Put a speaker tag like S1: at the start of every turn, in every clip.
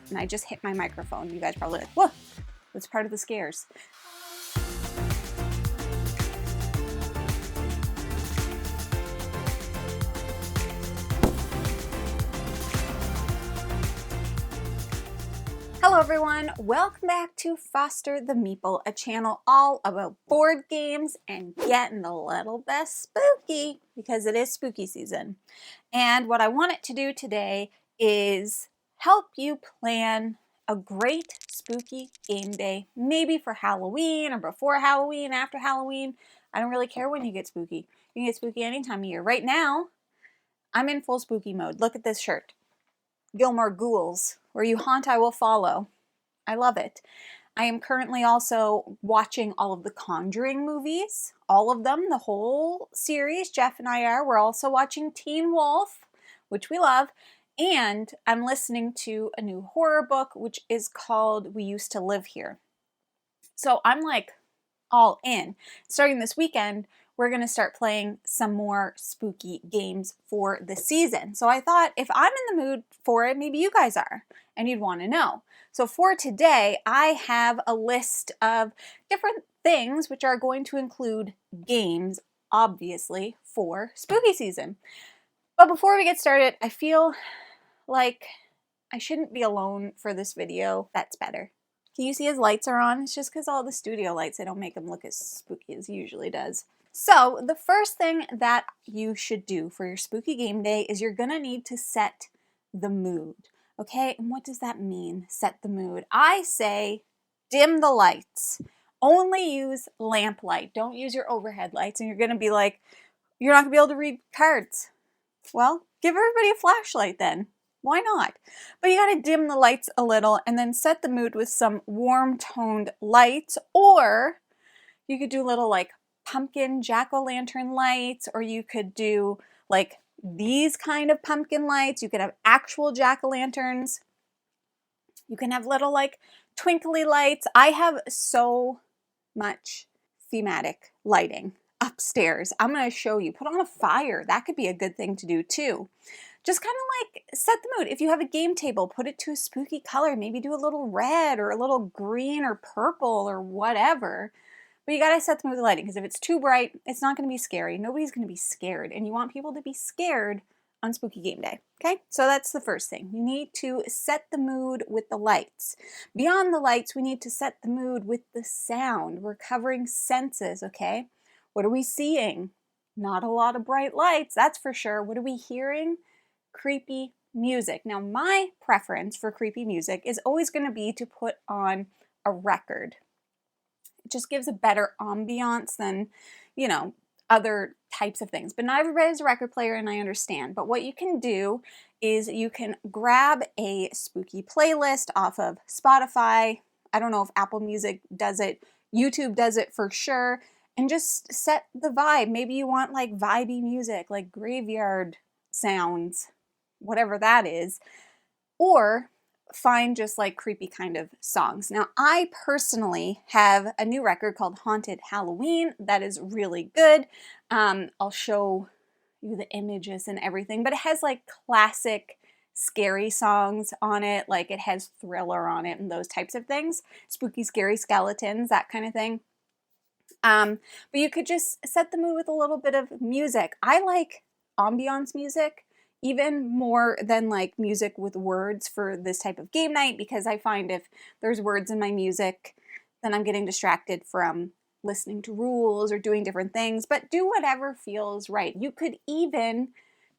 S1: and I just hit my microphone. You guys probably like, whoa, that's part of the scares. Hello everyone, welcome back to Foster the Meeple, a channel all about board games and getting a little bit spooky because it is spooky season. And what I wanted to do today is help you plan a great spooky game day, maybe for Halloween or before Halloween, after Halloween. I don't really care when you get spooky. You can get spooky any time of year. Right now, I'm in full spooky mode. Look at this shirt. Gilmore Ghouls, where you haunt, I will follow. I love it. I am currently also watching all of the Conjuring movies, all of them, the whole series. Jeff and I are. We're also watching Teen Wolf, which we love, and I'm listening to a new horror book, which is called We Used to Live Here. So I'm like all in. Starting this weekend, we're going to start playing some more spooky games for the season. So I thought if I'm in the mood for it, maybe you guys are, and you'd want to know. So for today, I have a list of different things which are going to include games, obviously, for spooky season. But before we get started, I feel like I shouldn't be alone for this video. That's better. Can you see his lights are on? It's just because all the studio lights, they don't make him look as spooky as he usually does. So the first thing that you should do for your spooky game day is you're gonna need to set the mood, okay? And what does that mean, set the mood? I say dim the lights. Only use lamplight. Don't use your overhead lights, and you're gonna be like, you're not gonna be able to read cards. Well, give everybody a flashlight then. Why not? But you gotta dim the lights a little and then set the mood with some warm toned lights, or you could do little like pumpkin jack-o'-lantern lights, or you could do like these kind of pumpkin lights. You could have actual jack-o'-lanterns. You can have little like twinkly lights. I have so much thematic lighting upstairs. I'm going to show you. Put on a fire. That could be a good thing to do too. Just kind of like set the mood. If you have a game table, put it to a spooky color. Maybe do a little red or a little green or purple or whatever. But you gotta set the mood with lighting, because if it's too bright, it's not gonna be scary. Nobody's gonna be scared, and you want people to be scared on spooky game day, okay? So that's the first thing. You need to set the mood with the lights. Beyond the lights, we need to set the mood with the sound. We're covering senses, okay? What are we seeing? Not a lot of bright lights, that's for sure. What are we hearing? Creepy music. Now, my preference for creepy music is always gonna be to put on a record. Just gives a better ambiance than, you know, other types of things. But not everybody's a record player, and I understand. But what you can do is you can grab a spooky playlist off of Spotify. I don't know if Apple Music does it. YouTube does it for sure. And just set the vibe. Maybe you want like vibey music, like graveyard sounds, whatever that is. Or find just like creepy kind of songs. Now, I personally have a new record called Haunted Halloween that is really good. I'll show you the images and everything, but it has like classic scary songs on it. Like it has Thriller on it and those types of things. Spooky, scary skeletons, that kind of thing. But you could just set the mood with a little bit of music. I like ambiance music even more than like music with words for this type of game night, because I find if there's words in my music, then I'm getting distracted from listening to rules or doing different things. But do whatever feels right. You could even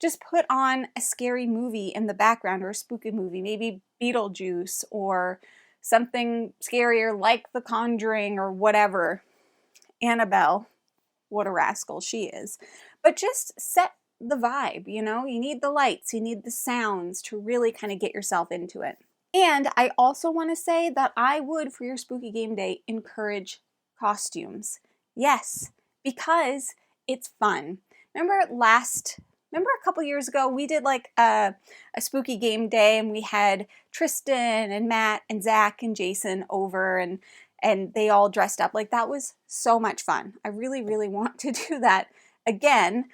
S1: just put on a scary movie in the background, or a spooky movie, maybe Beetlejuice or something scarier like The Conjuring or whatever. Annabelle, what a rascal she is. But just set the vibe, you know? You need the lights, you need the sounds to really kind of get yourself into it. And I also want to say that I would, for your spooky game day, encourage costumes. Yes, because it's fun. Remember a couple years ago, we did like a spooky game day, and we had Tristan and Matt and Zach and Jason over, and they all dressed up. Like, that was so much fun. I really, really want to do that again.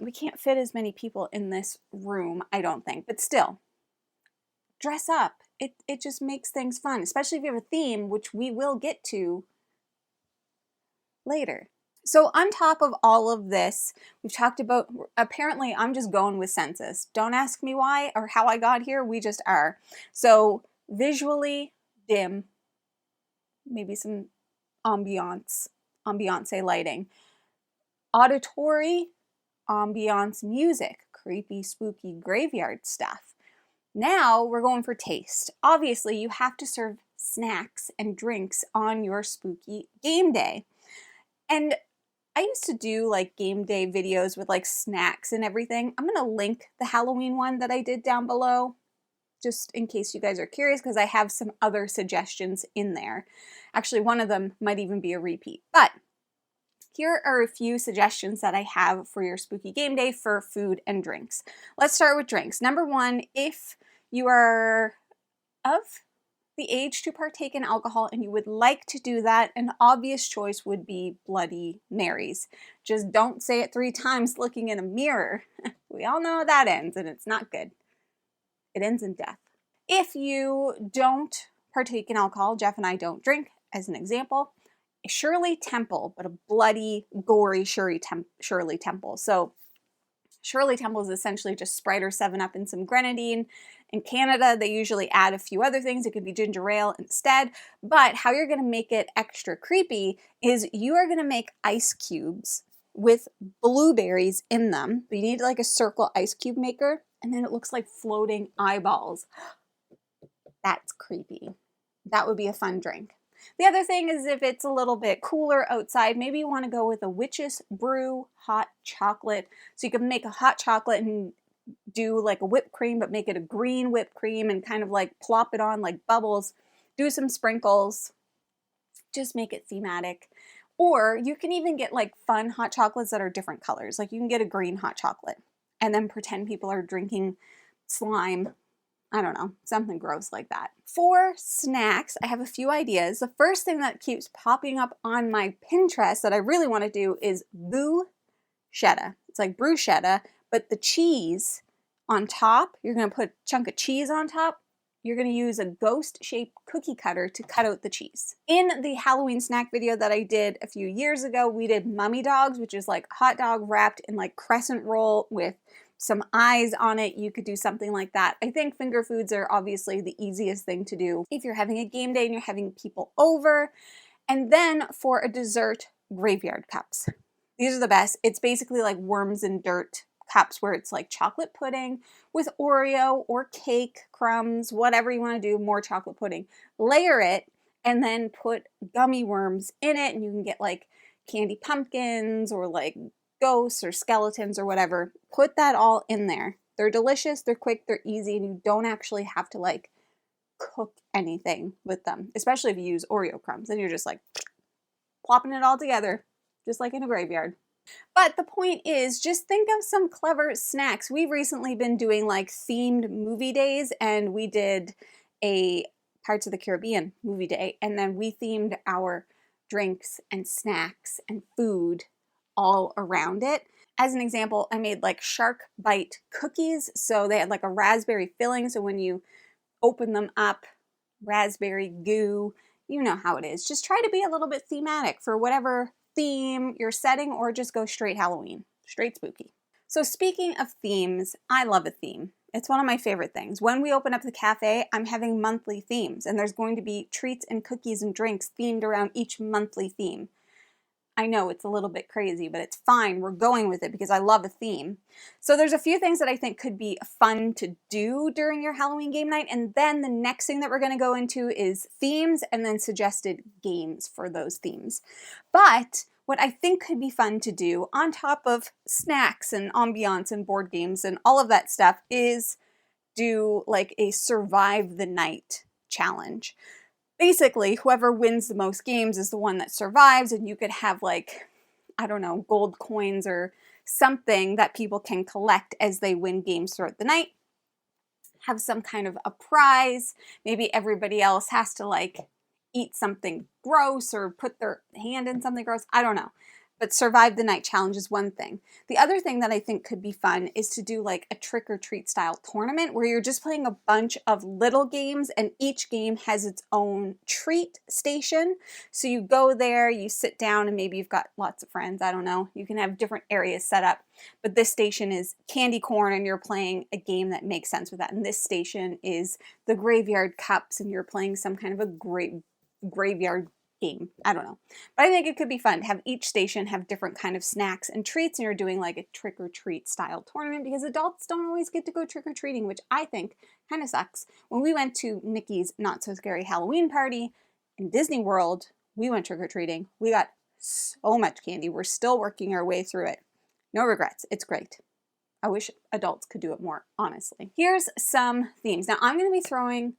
S1: We can't fit as many people in this room, I don't think, but still, dress up. It just makes things fun, especially if you have a theme, which we will get to later. So on top of all of this, we've talked about, apparently I'm just going with census. Don't ask me why or how I got here, we just are. So visually dim, maybe some ambiance lighting. Auditory, ambiance music, creepy, spooky graveyard stuff. Now we're going for taste. Obviously, you have to serve snacks and drinks on your spooky game day. And I used to do like game day videos with like snacks and everything. I'm going to link the Halloween one that I did down below, just in case you guys are curious, because I have some other suggestions in there. Actually, one of them might even be a repeat. But here are a few suggestions that I have for your spooky game day for food and drinks. Let's start with drinks. Number one, if you are of the age to partake in alcohol and you would like to do that, an obvious choice would be Bloody Marys. Just don't say it 3 times looking in a mirror. We all know how that ends, and it's not good. It ends in death. If you don't partake in alcohol, Jeff and I don't drink, as an example, a Shirley Temple, but a bloody, gory Shirley Temple. So Shirley Temple is essentially just Sprite or 7-Up and some grenadine. In Canada, they usually add a few other things. It could be ginger ale instead. But how you're going to make it extra creepy is you are going to make ice cubes with blueberries in them. But you need like a circle ice cube maker, and then it looks like floating eyeballs. That's creepy. That would be a fun drink. The other thing is if it's a little bit cooler outside, maybe you want to go with a witch's brew hot chocolate. So you can make a hot chocolate and do like a whipped cream, but make it a green whipped cream and kind of like plop it on like bubbles. Do some sprinkles. Just make it thematic. Or you can even get like fun hot chocolates that are different colors. Like you can get a green hot chocolate and then pretend people are drinking slime. I don't know, something gross like that. For snacks, I have a few ideas. The first thing that keeps popping up on my Pinterest that I really want to do is bruschetta. It's like bruschetta, but the cheese on top, you're going to put a chunk of cheese on top. You're going to use a ghost-shaped cookie cutter to cut out the cheese. In the Halloween snack video that I did a few years ago, we did mummy dogs, which is like hot dog wrapped in like crescent roll with some eyes on it. You could do something like that. I think finger foods are obviously the easiest thing to do if you're having a game day and you're having people over. And then for a dessert, graveyard cups. These are the best. It's basically like worms and dirt cups where it's like chocolate pudding with Oreo or cake, crumbs, whatever you want to do, more chocolate pudding. Layer it and then put gummy worms in it, and you can get like candy pumpkins or like ghosts or skeletons or whatever. Put that all in there. They're delicious, they're quick, they're easy, and you don't actually have to like cook anything with them, especially if you use Oreo crumbs. Then you're just like plopping it all together, just like in a graveyard. But the point is, just think of some clever snacks. We've recently been doing like themed movie days, and we did a Parts of the Caribbean movie day, and then we themed our drinks and snacks and food all around it. As an example, I made like shark bite cookies. So they had like a raspberry filling. So when you open them up, raspberry goo, you know how it is. Just try to be a little bit thematic for whatever theme you're setting, or just go straight Halloween, straight spooky. So speaking of themes, I love a theme. It's one of my favorite things. When we open up the cafe, I'm having monthly themes, and there's going to be treats and cookies and drinks themed around each monthly theme. I know it's a little bit crazy, but it's fine. We're going with it because I love a theme. So there's a few things that I think could be fun to do during your Halloween game night. And then the next thing that we're going to go into is themes and then suggested games for those themes. But what I think could be fun to do on top of snacks and ambiance and board games and all of that stuff is do like a survive the night challenge. Basically, whoever wins the most games is the one that survives, and you could have like, I don't know, gold coins or something that people can collect as they win games throughout the night. Have some kind of a prize. Maybe everybody else has to like eat something gross or put their hand in something gross. I don't know. but survive the night challenge is one thing. The other thing that I think could be fun is to do like a trick or treat style tournament where you're just playing a bunch of little games and each game has its own treat station. So you go there, you sit down, and maybe you've got lots of friends, I don't know. You can have different areas set up, but this station is candy corn and you're playing a game that makes sense with that. And this station is the graveyard cups and you're playing some kind of a graveyard game. I don't know. But I think it could be fun to have each station have different kind of snacks and treats, and you're doing like a trick or treat style tournament, because adults don't always get to go trick or treating, which I think kind of sucks. When we went to Mickey's Not So Scary Halloween party in Disney World, we went trick or treating. We got so much candy. We're still working our way through it. No regrets. It's great. I wish adults could do it more, honestly. Here's some themes. Now I'm going to be throwing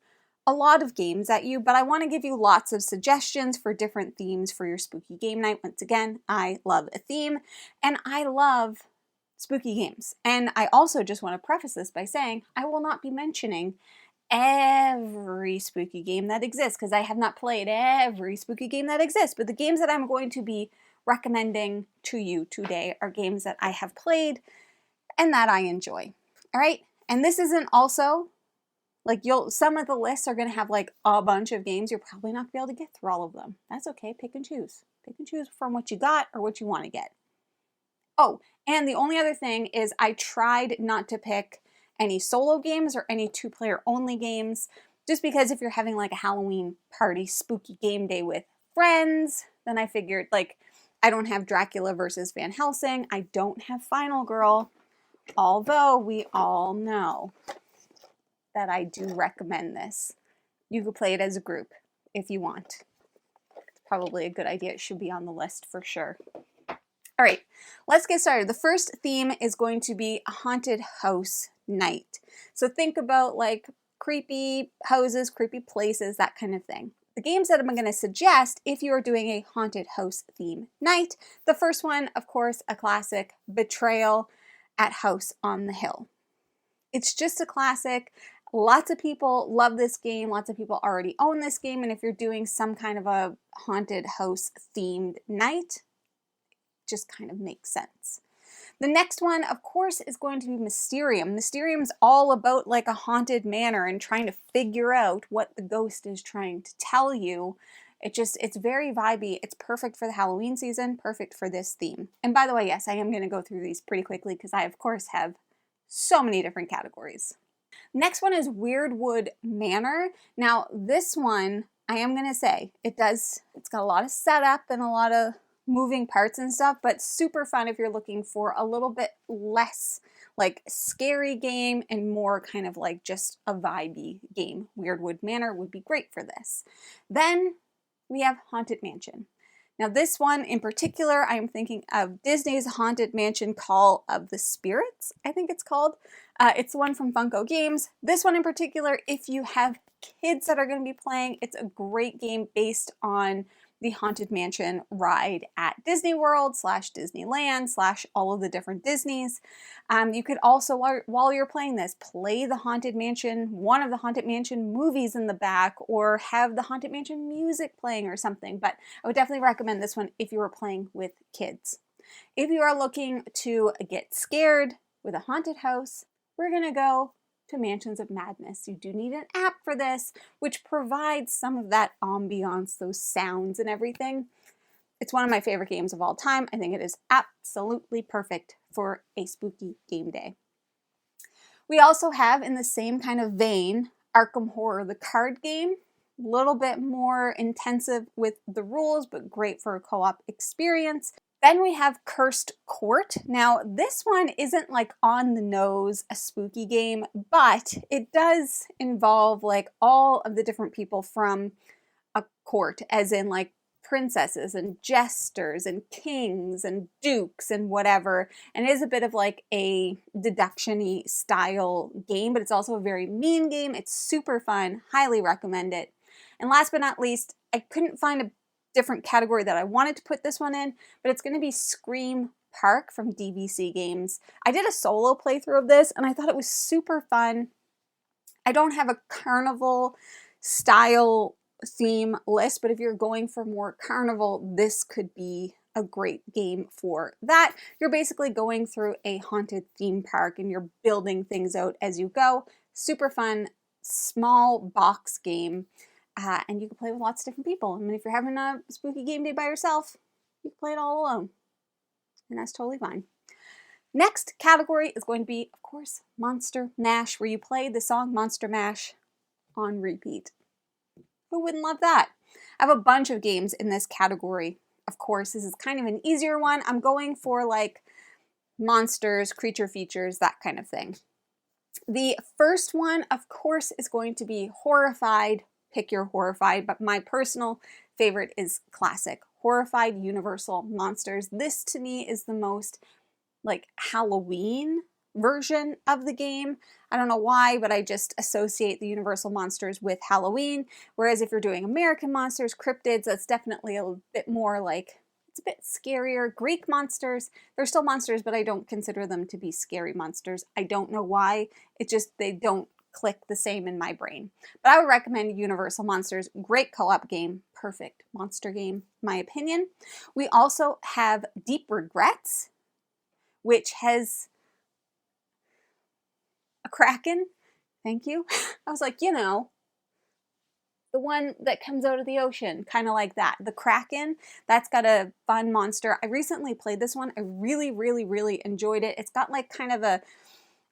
S1: a lot of games at you, but I want to give you lots of suggestions for different themes for your spooky game night. Once again, I love a theme and I love spooky games. And I also just want to preface this by saying I will not be mentioning every spooky game that exists, because I have not played every spooky game that exists, but the games that I'm going to be recommending to you today are games that I have played and that I enjoy. All right. And this isn't also like some of the lists are going to have like a bunch of games. You're probably not going to be able to get through all of them. That's okay. Pick and choose. Pick and choose from what you got or what you want to get. Oh, and the only other thing is I tried not to pick any solo games or any 2-player only games, just because if you're having like a Halloween party spooky game day with friends, then I figured like I don't have Dracula versus Van Helsing. I don't have Final Girl, although we all know that I do recommend this. You could play it as a group if you want. It's probably a good idea. It should be on the list for sure. All right, let's get started. The first theme is going to be a haunted house night. So think about like creepy houses, creepy places, that kind of thing. The games that I'm going to suggest if you are doing a haunted house theme night, the first one, of course, a classic, Betrayal at House on the Hill. It's just a classic. Lots of people love this game. Lots of people already own this game. And if you're doing some kind of a haunted house themed night, it just kind of makes sense. The next one, of course, is going to be Mysterium. Mysterium's all about like a haunted manor and trying to figure out what the ghost is trying to tell you. It's very vibey. It's perfect for the Halloween season, perfect for this theme. And by the way, yes, I am going to go through these pretty quickly because I, of course, have so many different categories. Next one is Weirdwood Manor. Now, this one, I am going to say, it's got a lot of setup and a lot of moving parts and stuff, but super fun if you're looking for a little bit less like scary game and more kind of like just a vibey game. Weirdwood Manor would be great for this. Then we have Haunted Mansion. Now this one in particular, I am thinking of Disney's Haunted Mansion Call of the Spirits, I think it's called. It's the one from Funko Games. This one in particular, if you have kids that are going to be playing, it's a great game based on the Haunted Mansion ride at Disney World / Disneyland / all of the different Disneys. You could also, while you're playing this, play the Haunted Mansion, one of the Haunted Mansion movies in the back, or have the Haunted Mansion music playing or something. But I would definitely recommend this one if you were playing with kids. If you are looking to get scared with a haunted house, we're going to go to Mansions of Madness. You do need an app for this, which provides some of that ambiance, those sounds and everything. It's one of my favorite games of all time. I think it is absolutely perfect for a spooky game day. We also have, in the same kind of vein, Arkham Horror, the card game. A little bit more intensive with the rules, but great for a co-op experience. Then we have Cursed Court. Now, this one isn't like on the nose a spooky game, but it does involve like all of the different people from a court, as in like princesses and jesters and kings and dukes and whatever. And it is a bit of like a deduction-y style game, but it's also a very mean game. It's super fun. Highly recommend it. And last but not least, I couldn't find a different category that I wanted to put this one in, but it's going to be Scream Park from DVC Games. I did a solo playthrough of this and I thought it was super fun. I don't have a carnival style theme list, but if you're going for more carnival, this could be a great game for that. You're basically going through a haunted theme park and you're building things out as you go. Super fun, small box game, and you can play with lots of different people. I mean, if you're having a spooky game day by yourself, you can play it all alone, and that's totally fine. Next category is going to be, of course, Monster Mash, where you play the song Monster Mash on repeat. Who wouldn't love that? I have a bunch of games in this category. Of course, this is kind of an easier one. I'm going for like monsters, creature features, that kind of thing. The first one, of course, is going to be Horrified. Pick your Horrified, but my personal favorite is classic. Horrified Universal Monsters. This to me is the most like Halloween version of the game. I don't know why, but I just associate the Universal Monsters with Halloween. Whereas if you're doing American monsters, cryptids, that's definitely a bit more like, it's a bit scarier. Greek monsters, they're still monsters, but I don't consider them to be scary monsters. I don't know why. It just, they don't click the same in my brain. But I would recommend Universal Monsters. Great co-op game. Perfect monster game, my opinion. We also have Deep Regrets, which has a kraken. Thank you. I was like, you know, the one that comes out of the ocean, kind of like that. The kraken, that's got a fun monster. I recently played this one. I really, really, really enjoyed it. It's got like kind of a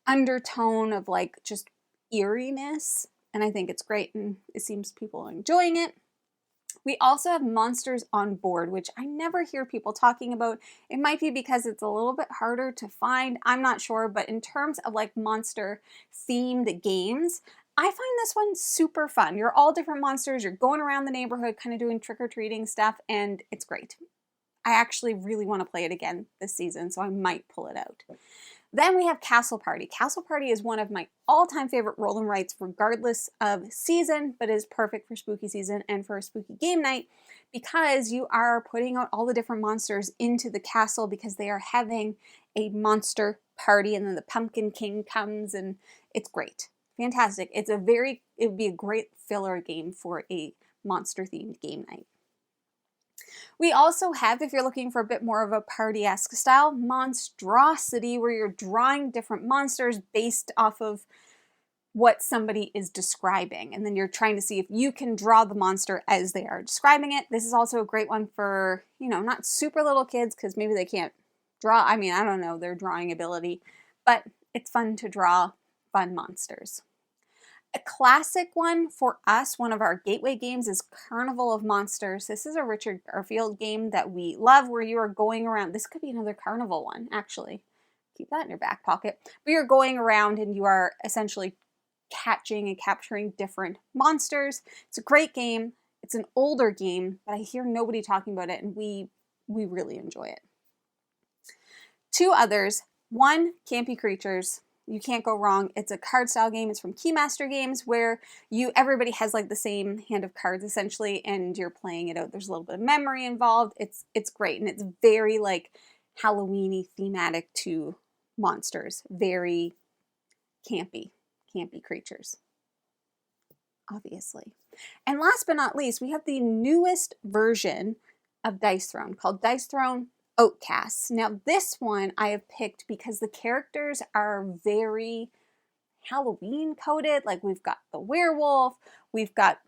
S1: undertone of like just eeriness, and I think it's great, and it seems people are enjoying it. We also have Monsters on Board, which I never hear people talking about. It might be because it's a little bit harder to find. I'm not sure, but in terms of like monster themed games, I find this one super fun. You're all different monsters. You're going around the neighborhood kind of doing trick-or-treating stuff, and it's great. I actually really want to play it again this season, so I might pull it out. Then we have Castle Party. Castle Party is one of my all-time favorite roll and writes regardless of season, but is perfect for spooky season and for a spooky game night because you are putting out all the different monsters into the castle because they are having a monster party, and then the Pumpkin King comes, and it's great. Fantastic. It would be a great filler game for a monster-themed game night. We also have, if you're looking for a bit more of a party-esque style, Monstrosity, where you're drawing different monsters based off of what somebody is describing. And then you're trying to see if you can draw the monster as they are describing it. This is also a great one for, you know, not super little kids because maybe they can't draw. I mean, I don't know their drawing ability, but it's fun to draw fun monsters. A classic one for us, one of our gateway games, is Carnival of Monsters. This is a Richard Garfield game that we love where you are going around. This could be another carnival one, actually. Keep that in your back pocket. But you're going around and you are essentially catching and capturing different monsters. It's a great game. It's an older game, but I hear nobody talking about it, and we really enjoy it. Two others. One, Campy Creatures. You can't go wrong. It's a card style game. It's from Keymaster Games where everybody has like the same hand of cards essentially, and you're playing it out. There's a little bit of memory involved. It's great, and it's very like Halloween-y thematic to monsters. Very campy creatures, obviously. And last but not least, we have the newest version of Dice Throne called Dice Throne Outcasts. Now this one I have picked because the characters are very Halloween coded. Like we've got the werewolf, we've got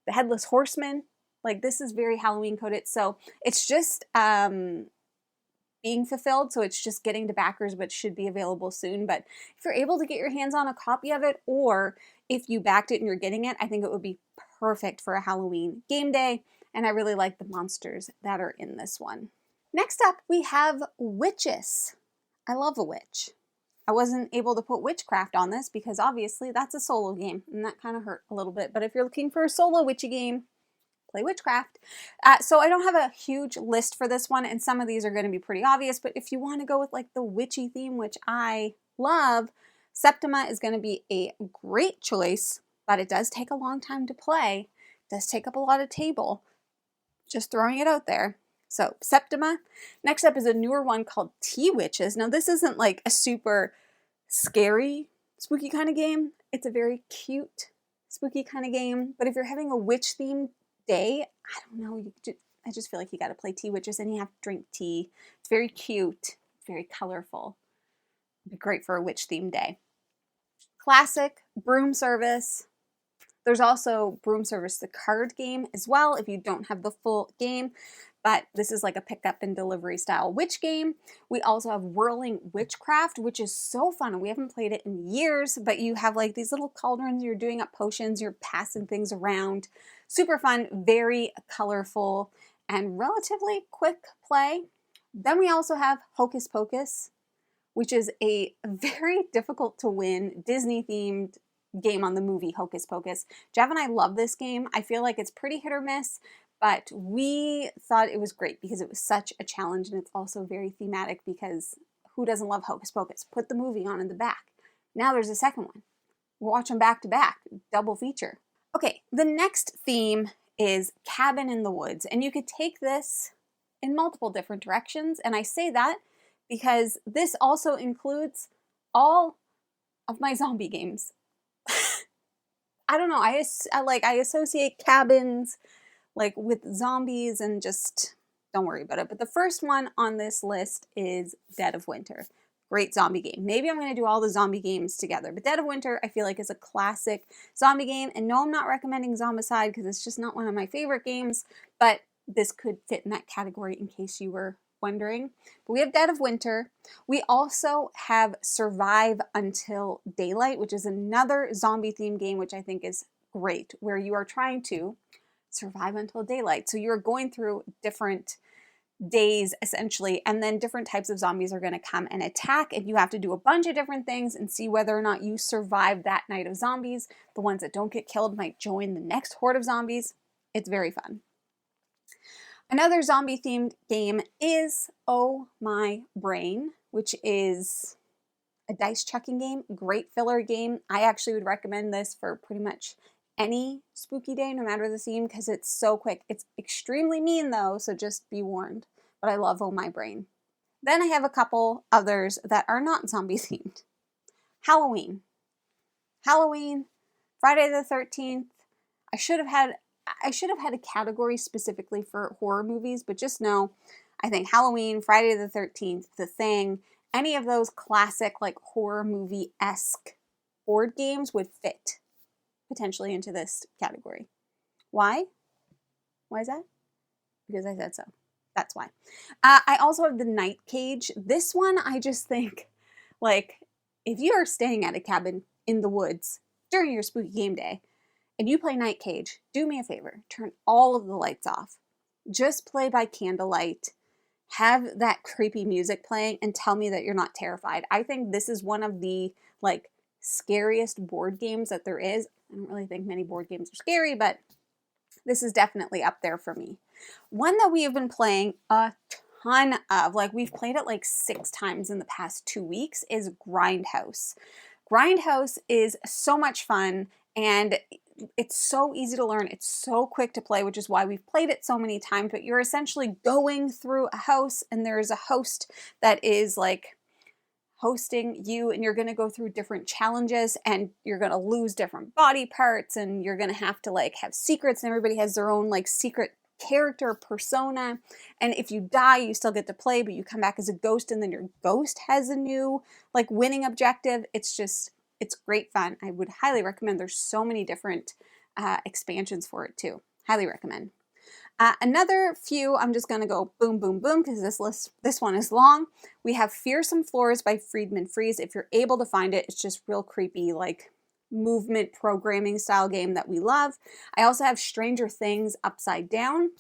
S1: the headless horseman. Like this is very Halloween coded. So it's just being fulfilled. So it's just getting to backers, but should be available soon. But if you're able to get your hands on a copy of it, or if you backed it and you're getting it, I think it would be perfect for a Halloween game day. And I really like the monsters that are in this one. Next up, we have Witches. I love a witch. I wasn't able to put Witchcraft on this because obviously that's a solo game, and that kind of hurt a little bit. But if you're looking for a solo witchy game, play Witchcraft. So I don't have a huge list for this one, and some of these are going to be pretty obvious. But if you want to go with like the witchy theme, which I love, Septima is going to be a great choice, but it does take a long time to play. It does take up a lot of table. Just throwing it out there. So Septima. Next up is a newer one called Tea Witches. Now this isn't like a super scary, spooky kind of game. It's a very cute, spooky kind of game. But if you're having a witch themed day, I don't know, I just feel like you got to play tea witches and you have to drink tea. It's very cute, very colorful. It'd be great for a witch themed day. Classic broom service. There's also Broom Service, the card game as well, if you don't have the full game, but this is like a pickup and delivery style witch game. We also have Whirling Witchcraft, which is so fun. We haven't played it in years, but you have like these little cauldrons, you're doing up potions, you're passing things around. Super fun, very colorful, and relatively quick play. Then we also have Hocus Pocus, which is a very difficult to win Disney themed game on the movie Hocus Pocus. Jeff and I love this game. I feel like it's pretty hit or miss, but we thought it was great because it was such a challenge, and it's also very thematic because who doesn't love Hocus Pocus? Put the movie on in the back. Now there's a second one. We'll watch them back to back, double feature. Okay, the next theme is Cabin in the Woods, and you could take this in multiple different directions, and I say that because this also includes all of my zombie games. I don't know, I associate cabins like with zombies and just don't worry about it. But the first one on this list is Dead of Winter. Great zombie game. Maybe I'm going to do all the zombie games together, but Dead of Winter I feel like is a classic zombie game. And no, I'm not recommending Zombicide because it's just not one of my favorite games, but this could fit in that category in case you were wondering. But we have Dead of Winter. We also have Survive Until Daylight, which is another zombie themed game, which I think is great, where you are trying to survive until daylight. So you're going through different days essentially, and then different types of zombies are going to come and attack, and you have to do a bunch of different things and see whether or not you survive that night of zombies. The ones that don't get killed might join the next horde of zombies. It's very fun. Another zombie themed game is Oh My Brain, which is a dice chucking game, great filler game. I actually would recommend this for pretty much any spooky day, no matter the theme, because it's so quick. It's extremely mean though, so just be warned. But I love Oh My Brain. Then I have a couple others that are not zombie themed. Halloween. Halloween, Friday the 13th. I should have had a category specifically for horror movies, but just know, I think Halloween, Friday the 13th, The Thing, any of those classic like horror movie-esque board games would fit potentially into this category. Why? Why is that? Because I said so. That's why. I also have the Night Cage. This one, I just think, like, if you are staying at a cabin in the woods during your spooky game day, and you play Night Cage, do me a favor, turn all of the lights off. Just play by candlelight, have that creepy music playing, and tell me that you're not terrified. I think this is one of the, like, scariest board games that there is. I don't really think many board games are scary, but this is definitely up there for me. One that we have been playing a ton of, like we've played it like 6 times in the past 2 weeks, is Grindhouse. Grindhouse is so much fun, and it's so easy to learn. It's so quick to play, which is why we've played it so many times. But you're essentially going through a house, and there's a host that is like hosting you, and you're going to go through different challenges, and you're going to lose different body parts, and you're going to have to like have secrets, and everybody has their own like secret character persona. And if you die, you still get to play, but you come back as a ghost, and then your ghost has a new like winning objective. It's great fun. I would highly recommend. There's so many different expansions for it too. Highly recommend. Another few, I'm just going to go boom, boom, boom, because this one is long. We have Fearsome Floors by Friedman Freeze. If you're able to find it, it's just real creepy, like movement programming style game that we love. I also have Stranger Things Upside Down.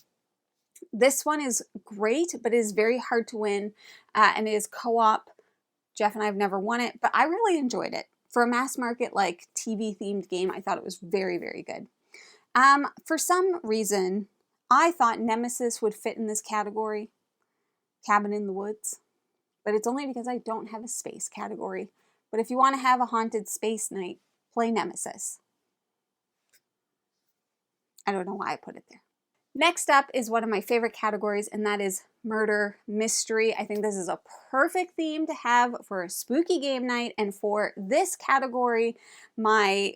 S1: This one is great, but it is very hard to win, and it is co-op. Jeff and I have never won it, but I really enjoyed it. For a mass market, like TV themed game, I thought it was very, very good. For some reason, I thought Nemesis would fit in this category, Cabin in the Woods, but it's only because I don't have a space category. But if you want to have a haunted space night, play Nemesis. I don't know why I put it there. Next up is one of my favorite categories, and that is murder mystery. I think this is a perfect theme to have for a spooky game night, and for this category, my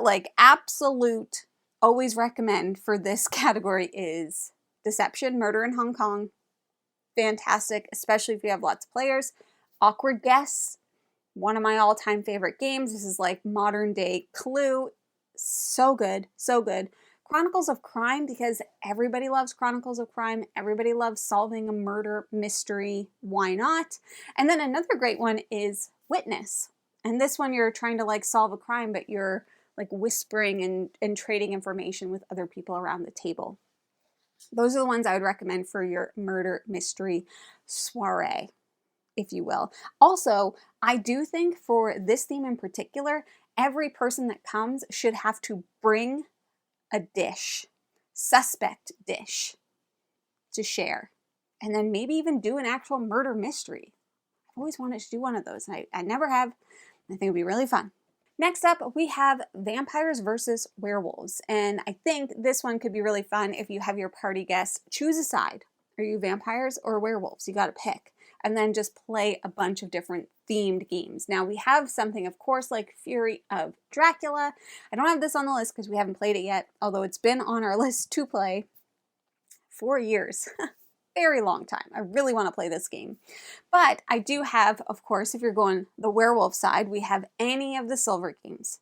S1: like absolute always recommend for this category is Deception, Murder in Hong Kong. Fantastic, especially if you have lots of players. Awkward Guess, one of my all-time favorite games. This is like modern day Clue. So good, so good. Chronicles of Crime, because everybody loves Chronicles of Crime. Everybody loves solving a murder mystery. Why not? And then another great one is Witness. And this one you're trying to like solve a crime, but you're like whispering and trading information with other people around the table. Those are the ones I would recommend for your murder mystery soiree, if you will. Also, I do think for this theme in particular, every person that comes should have to bring a dish, suspect dish, to share. And then maybe even do an actual murder mystery. I've always wanted to do one of those, and I never have. I think it would be really fun. Next up, we have Vampires versus Werewolves. And I think this one could be really fun if you have your party guests choose a side. Are you vampires or werewolves? You got to pick. And then just play a bunch of different themed games. Now we have something, of course, like Fury of Dracula. I don't have this on the list because we haven't played it yet, although it's been on our list to play for years. Very long time. I really want to play this game. But I do have, of course, if you're going the werewolf side, we have any of the silver games.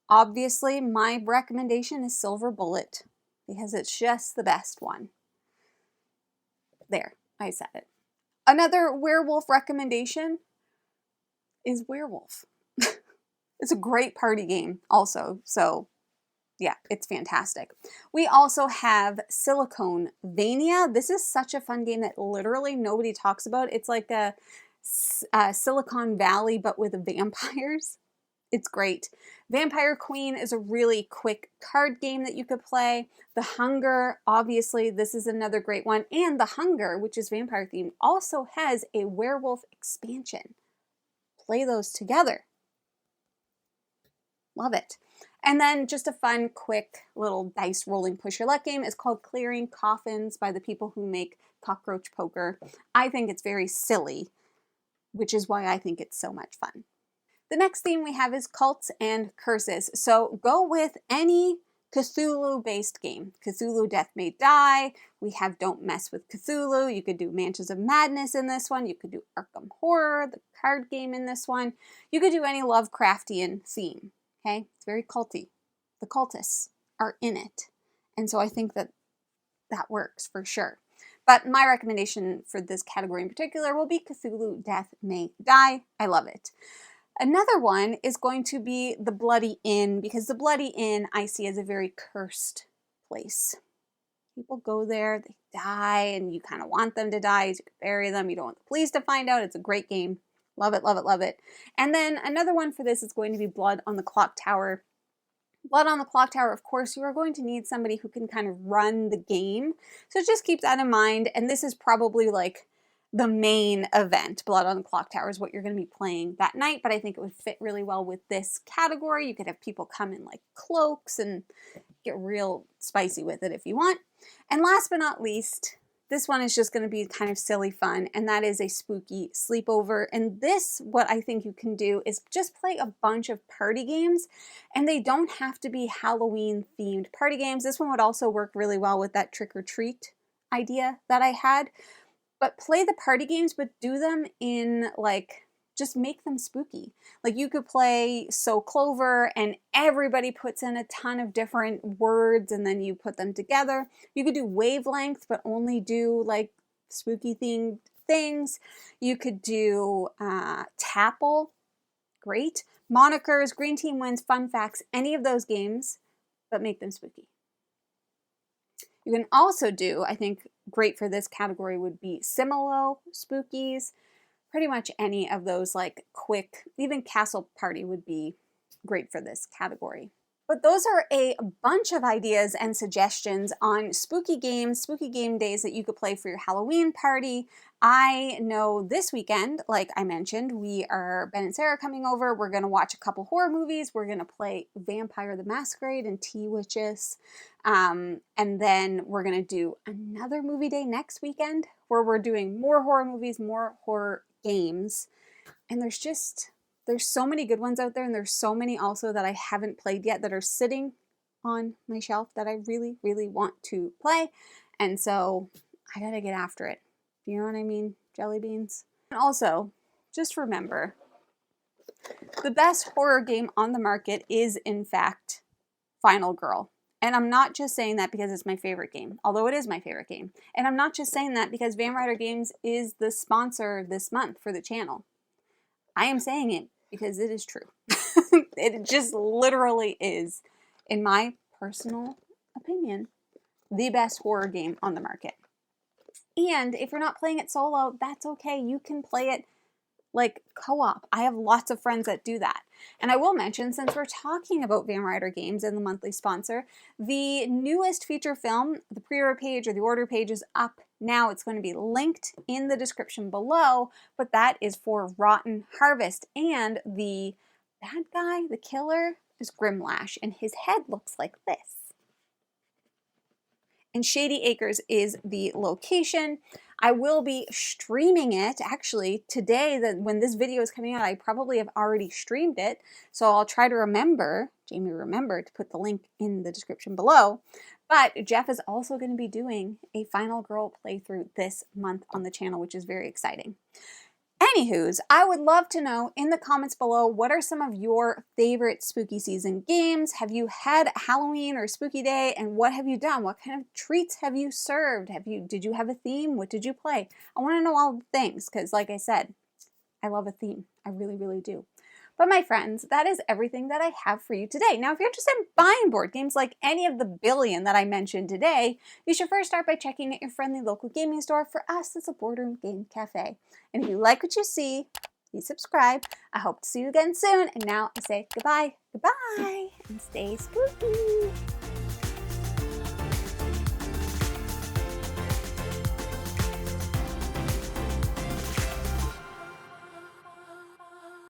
S1: Obviously, my recommendation is Silver Bullet because it's just the best one. There, I said it. Another werewolf recommendation is Werewolf. It's a great party game also, so yeah, it's fantastic. We also have Silicon Vania. This is such a fun game that literally nobody talks about. It's like a Silicon Valley, but with vampires. It's great. Vampire Queen is a really quick card game that you could play. The Hunger, obviously, this is another great one. And The Hunger, which is vampire themed, also has a werewolf expansion. Play those together. Love it. And then just a fun, quick little dice rolling push your luck game is called Clearing Coffins by the people who make Cockroach Poker. I think it's very silly, which is why I think it's so much fun. The next theme we have is Cults and Curses. So go with any Cthulhu-based game. Cthulhu Death May Die. We have Don't Mess with Cthulhu. You could do Mansions of Madness in this one. You could do Arkham Horror, the card game in this one. You could do any Lovecraftian theme. Okay? It's very culty. The cultists are in it. And so I think that that works for sure. But my recommendation for this category in particular will be Cthulhu Death May Die. I love it. Another one is going to be the Bloody Inn, because the Bloody Inn I see as a very cursed place. People go there, they die, and you kind of want them to die. You can bury them. You don't want the police to find out. It's a great game. Love it, love it, love it. And then another one for this is going to be Blood on the Clock Tower. Blood on the Clock Tower, of course, you are going to need somebody who can kind of run the game. So just keep that in mind. And this is probably like the main event. Blood on the Clock Tower is what you're going to be playing that night, but I think it would fit really well with this category. You could have people come in like cloaks and get real spicy with it if you want. And last but not least, this one is just going to be kind of silly fun, and that is a spooky sleepover. And this, what I think you can do is just play a bunch of party games, and they don't have to be Halloween-themed party games. This one would also work really well with that trick-or-treat idea that I had. But play the party games, but do them in like, just make them spooky. Like you could play So Clover and everybody puts in a ton of different words and then you put them together. You could do Wavelength, but only do like spooky themed things. You could do Tapple, great. Monikers, Green Team Wins, Fun Facts, any of those games, but make them spooky. You can also do, I think great for this category would be Similo, Spookies, pretty much any of those like quick, even Castle Party would be great for this category. But those are a bunch of ideas and suggestions on spooky games, spooky game days that you could play for your Halloween party. I know this weekend, like I mentioned, Ben and Sarah coming over. We're going to watch a couple horror movies. We're going to play Vampire the Masquerade and Tea Witches. And then we're going to do another movie day next weekend where we're doing more horror movies, more horror games. And there's so many good ones out there, and there's so many also that I haven't played yet that are sitting on my shelf that I really, really want to play. And so I gotta get after it. You know what I mean? Jelly beans. And also, just remember, the best horror game on the market is, in fact, Final Girl. And I'm not just saying that because it's my favorite game, although it is my favorite game. And I'm not just saying that because Van Ryder Games is the sponsor this month for the channel. I am saying it because it is true. It just literally is, in my personal opinion, the best horror game on the market. And if you're not playing it solo, that's okay. You can play it like co-op. I have lots of friends that do that. And I will mention, since we're talking about Van Ryder Games and the monthly sponsor, the newest feature film, the pre-order page or the order page, is up now. It's going to be linked in the description below, but that is for Rotten Harvest. And the bad guy, the killer, is Grimlash, and his head looks like this. And Shady Acres is the location. I will be streaming it actually today. When this video is coming out, I probably have already streamed it. So I'll try to remember, Jamie remembered to put the link in the description below. But Jeff is also going to be doing a Final Girl playthrough this month on the channel, which is very exciting. Anywho's, I would love to know in the comments below, what are some of your favorite spooky season games? Have you had Halloween or spooky day, and what have you done? What kind of treats have you served? Did you have a theme? What did you play? I want to know all the things because, like I said, I love a theme. I really, really do. But my friends, that is everything that I have for you today. Now, if you're interested in buying board games like any of the billion that I mentioned today, you should first start by checking out your friendly local gaming store. For us, it's a Boardroom Game Cafe. And if you like what you see, please subscribe. I hope to see you again soon. And now I say goodbye, goodbye, and stay spooky.